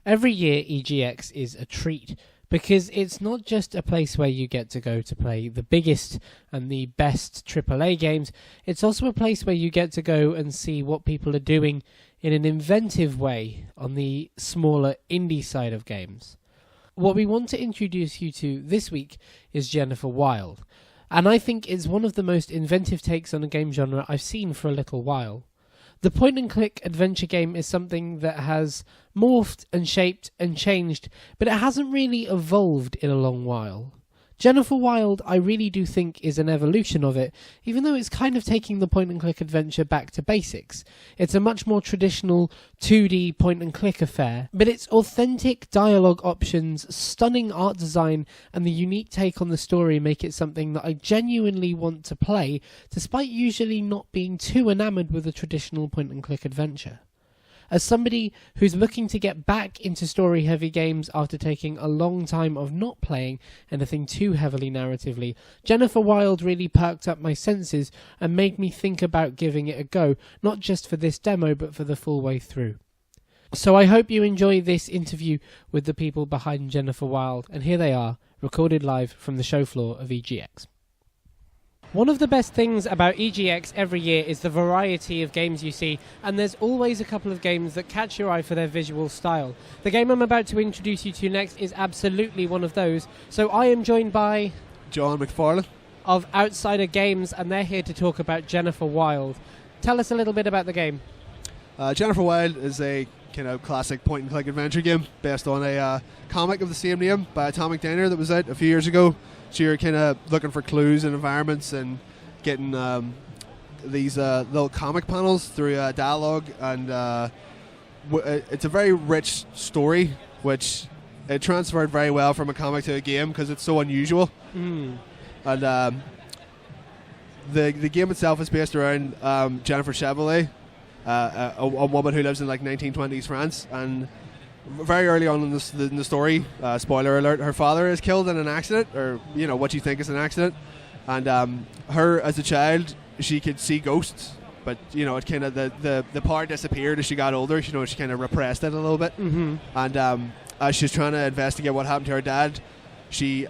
Every year, EGX is a treat because it's not just a place where you get to go to play the biggest and the best AAA games, it's also a place where you get to go and see what people are doing in an inventive way on the smaller indie side of games. What we want to introduce you to this week is Jennifer Wilde, and I think it's one of the most inventive takes on a game genre I've seen for a little while. The point-and-click adventure game is something that has morphed and shaped and changed, but it hasn't really evolved in a long while. Jennifer Wilde, I really do think, is an evolution of it, even though it's kind of taking the point-and-click adventure back to basics. It's a much more traditional 2D point-and-click affair, but its authentic dialogue options, stunning art design, and the unique take on the story make it something that I genuinely want to play, despite usually not being too enamoured with a traditional point-and-click adventure. As somebody who's looking to get back into story-heavy games after taking a long time of not playing anything too heavily narratively, Jennifer Wilde really perked up my senses and made me think about giving it a go, not just for this demo, but for the full way through. So I hope you enjoy this interview with the people behind Jennifer Wilde, and here they are, recorded live from the show floor of EGX. One of the best things about EGX every year is the variety of games you see, and there's always a couple of games that catch your eye for their visual style. The game I'm about to introduce you to next is absolutely one of those, so I am joined by John McFarlane of Outsider Games, and they're here to talk about Jennifer Wilde. Tell us a little bit about the game. Jennifer Wilde is a kind of classic point-and-click adventure game based on a comic of the same name by Atomic Diner that was out a few years ago. So you're kind of looking for clues and environments and getting these little comic panels through dialogue, and it's a very rich story, which it transferred very well from a comic to a game because it's so unusual. And the game itself is based around Jennifer Chevalier, a woman who lives in like 1920s France, and very early on in the story, spoiler alert, her father is killed in an accident, or what you think is an accident, and her as a child, she could see ghosts, but it kind of the power disappeared as she got older. She kind of repressed it a little bit, and as she's trying to investigate what happened to her dad, she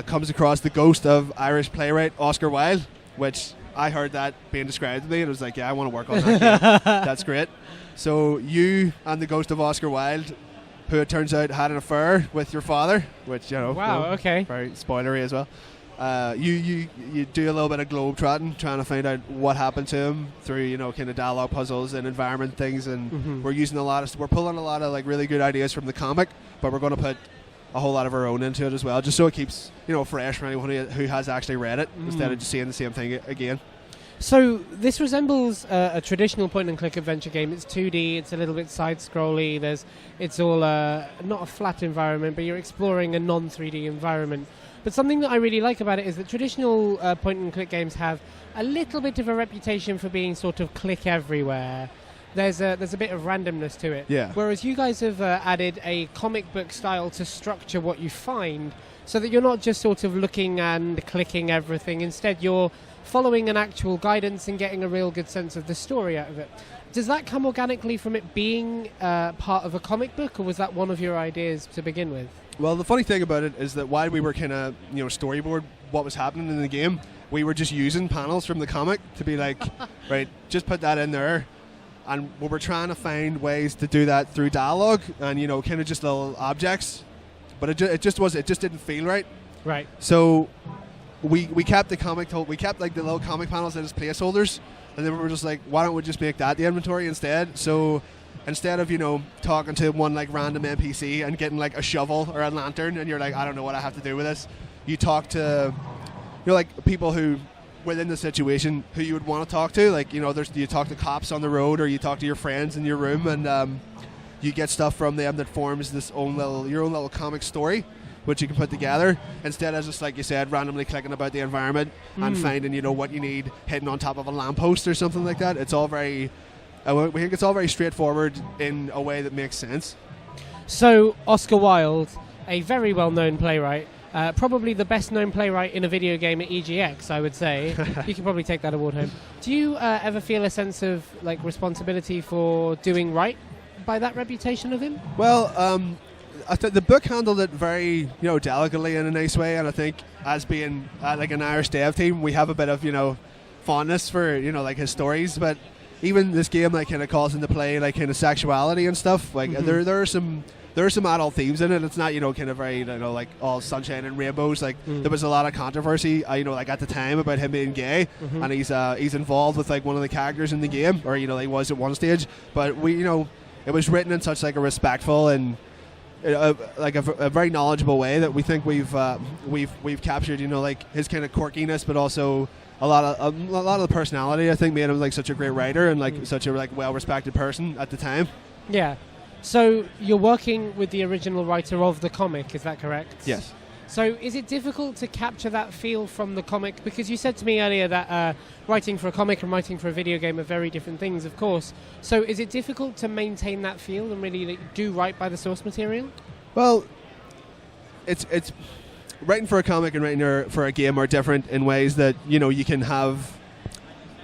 comes across the ghost of Irish playwright Oscar Wilde, which I heard that being described to me, and I was like, yeah, I want to work on that game. That's great. So you and the ghost of Oscar Wilde, who it turns out had an affair with your father, which, wow, okay, very spoilery as well. You do a little bit of globe trotting, trying to find out what happened to him through, kind of dialogue puzzles and environment things, and we're pulling a lot of like really good ideas from the comic, but we're going to put a whole lot of our own into it as well, just so it keeps, fresh for anyone who has actually read it, instead of just seeing the same thing again. So this resembles a traditional point-and-click adventure game. It's 2D, it's a little bit side-scrolly, it's all not a flat environment, but you're exploring a non-3D environment. But something that I really like about it is that traditional point-and-click games have a little bit of a reputation for being sort of click everywhere. There's a bit of randomness to it. Yeah. Whereas you guys have added a comic book style to structure what you find, so that you're not just sort of looking and clicking everything. Instead, you're following an actual guidance and getting a real good sense of the story out of it. Does that come organically from it being part of a comic book, or was that one of your ideas to begin with? Well, the funny thing about it is that while we were kind of, storyboard what was happening in the game, we were just using panels from the comic to be like, right, just put that in there. And we were trying to find ways to do that through dialogue and, kind of just little objects. But it just didn't feel right. Right. So we kept the comic, we kept like the little comic panels as placeholders, and then we were just like, why don't we just make that the inventory instead? So instead of talking to one like random NPC and getting like a shovel or a lantern, and you're like, I don't know what I have to do with this, you talk to like people who within the situation who you would want to talk to, like you talk to cops on the road, or you talk to your friends in your room, and you get stuff from them that forms your own little comic story, which you can put together, instead of just, like you said, randomly clicking about the environment and finding, what you need hidden on top of a lamppost or something like that. It's all we think it's all very straightforward in a way that makes sense. So, Oscar Wilde, a very well-known playwright, probably the best-known playwright in a video game at EGX, I would say. You can probably take that award home. Do you ever feel a sense of responsibility for doing right by that reputation of him? Well, I think the book handled it very, delicately in a nice way, and I think as being like an Irish dev team, we have a bit of, fondness for, like his stories, but even this game, like, kind of calls into play, like, kind of sexuality and stuff. Like, there are some adult themes in it. It's not, kind of very, like, all sunshine and rainbows. Like, there was a lot of controversy, like, at the time about him being gay, and he's involved with, like, one of the characters in the game, or, he was at one stage. But it was written in such, like, a respectful and like a very knowledgeable way that we think we've captured, like, his kind of quirkiness, but also a lot of the personality. I think made him like such a great writer and like such a like well-respected person at the time. Yeah. So you're working with the original writer of the comic, is that correct? Yes. So is it difficult to capture that feel from the comic? Because you said to me earlier that writing for a comic and writing for a video game are very different things, of course. So is it difficult to maintain that feel and really do right by the source material? Well, it's writing for a comic and writing for a game are different in ways that, you can have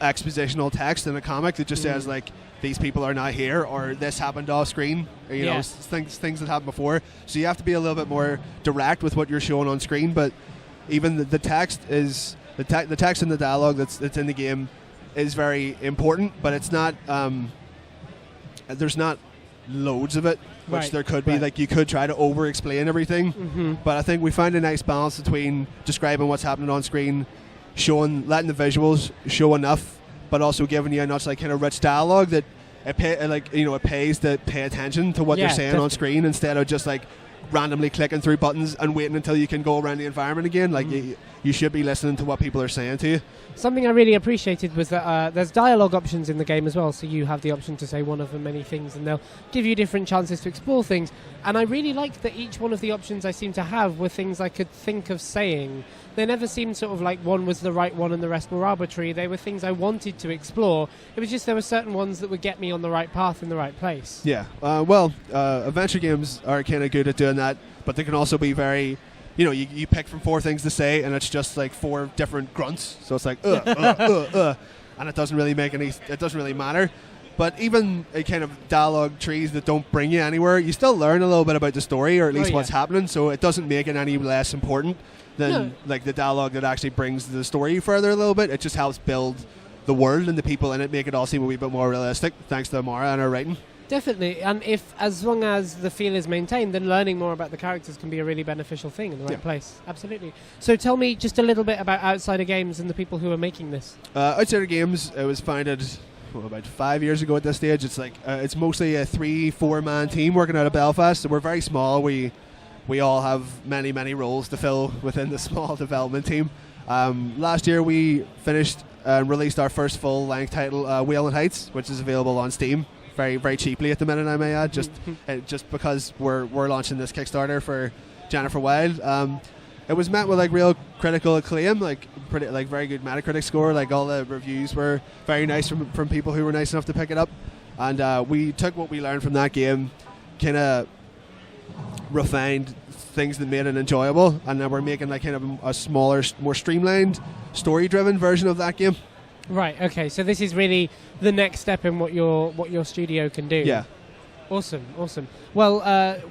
expositional text in a comic that just says, like, these people are not here, or this happened off screen, or, know, things that happened before. So you have to be a little bit more direct with what you're showing on screen, but even the text is... The text and the dialogue that's in the game is very important, but it's not... there's not loads of it, which there could be. Like, you could try to over-explain everything, but I think we find a nice balance between describing what's happening on screen, letting the visuals show enough, but also giving you enough like kind of rich dialogue that it pays to pay attention to what they're saying on screen instead of just like randomly clicking through buttons and waiting until you can go around the environment again. Like you should be listening to what people are saying to you. Something I really appreciated was that there's dialogue options in the game as well, so you have the option to say one of the many things and they'll give you different chances to explore things. And I really liked that each one of the options I seemed to have were things I could think of saying. They never seemed sort of like one was the right one and the rest were arbitrary. They were things I wanted to explore. It was just there were certain ones that would get me on the right path in the right place. Yeah. Adventure games are kind of good at doing that, but they can also be very... you pick from 4 things to say, and it's just like 4 different grunts. So it's like, and it doesn't really it doesn't really matter. But even a kind of dialogue trees that don't bring you anywhere, you still learn a little bit about the story, or at least what's happening, so it doesn't make it any less important than like the dialogue that actually brings the story further a little bit. It just helps build the world and the people in it, make it all seem a wee bit more realistic, thanks to Amara and her writing. Definitely, and as long as the feel is maintained, then learning more about the characters can be a really beneficial thing in the right place. Absolutely. So tell me just a little bit about Outsider Games and the people who are making this. Outsider Games, it was founded about 5 years ago at this stage. It's like it's mostly a 3-4 man team working out of Belfast, so we're very small. We all have many roles to fill within the small development team. Last year we finished and released our first full-length title, Whale and Heights, which is available on Steam very, very cheaply at the minute, I may add, just because we're launching this Kickstarter for Jennifer Wilde. It was met with like real critical acclaim, like very good Metacritic score. Like all the reviews were very nice from people who were nice enough to pick it up, and we took what we learned from that game, kind of refined things that made it enjoyable, and then we're making like kind of a smaller, more streamlined, story-driven version of that game. Right. Okay. So this is really the next step in what your studio can do. Yeah. Awesome. Well,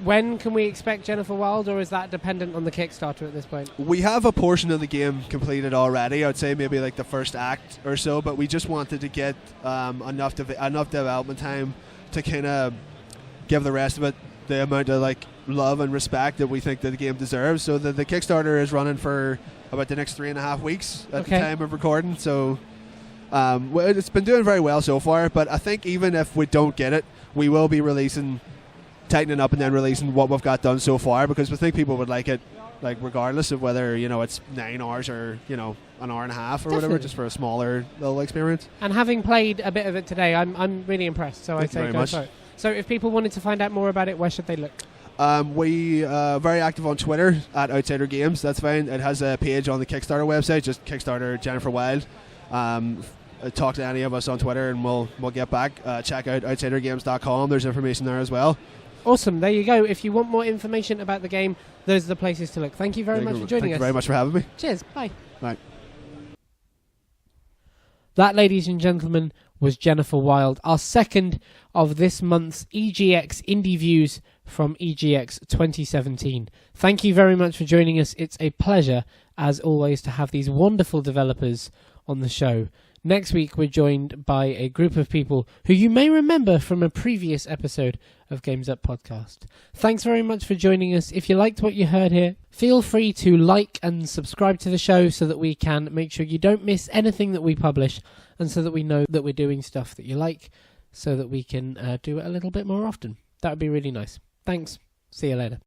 when can we expect Jennifer Wilde, or is that dependent on the Kickstarter at this point? We have a portion of the game completed already. I'd say maybe like the first act or so, but we just wanted to get enough development time to kind of give the rest of it the amount of like love and respect that we think that the game deserves. So the Kickstarter is running for about the next 3.5 weeks at the time of recording. So it's been doing very well so far, but I think even if we don't get it, we will be tightening up and then releasing what we've got done so far, because we think people would like it, like regardless of whether it's 9 hours or an hour and a half or whatever, just for a smaller little experience. And having played a bit of it today, I'm really impressed. So I say go for it. So if people wanted to find out more about it, where should they look? We are very active on Twitter at Outsider Games. That's fine. It has a page on the Kickstarter website, just Kickstarter Jennifer Wilde. Talk to any of us on Twitter and we'll get back. Check out outsidergames.com. There's information there as well. Awesome. There you go. If you want more information about the game, those are the places to look. Thank you very much for joining us. Thank you very much for having me. Cheers. Bye. Bye. That, ladies and gentlemen, was Jennifer Wilde, our second of this month's EGX Indie Views from EGX 2017. Thank you very much for joining us. It's a pleasure, as always, to have these wonderful developers on the show. Next week, we're joined by a group of people who you may remember from a previous episode of Games Up Podcast. Thanks very much for joining us. If you liked what you heard here, feel free to like and subscribe to the show so that we can make sure you don't miss anything that we publish, and so that we know that we're doing stuff that you like, so that we can do it a little bit more often. That would be really nice. Thanks. See you later.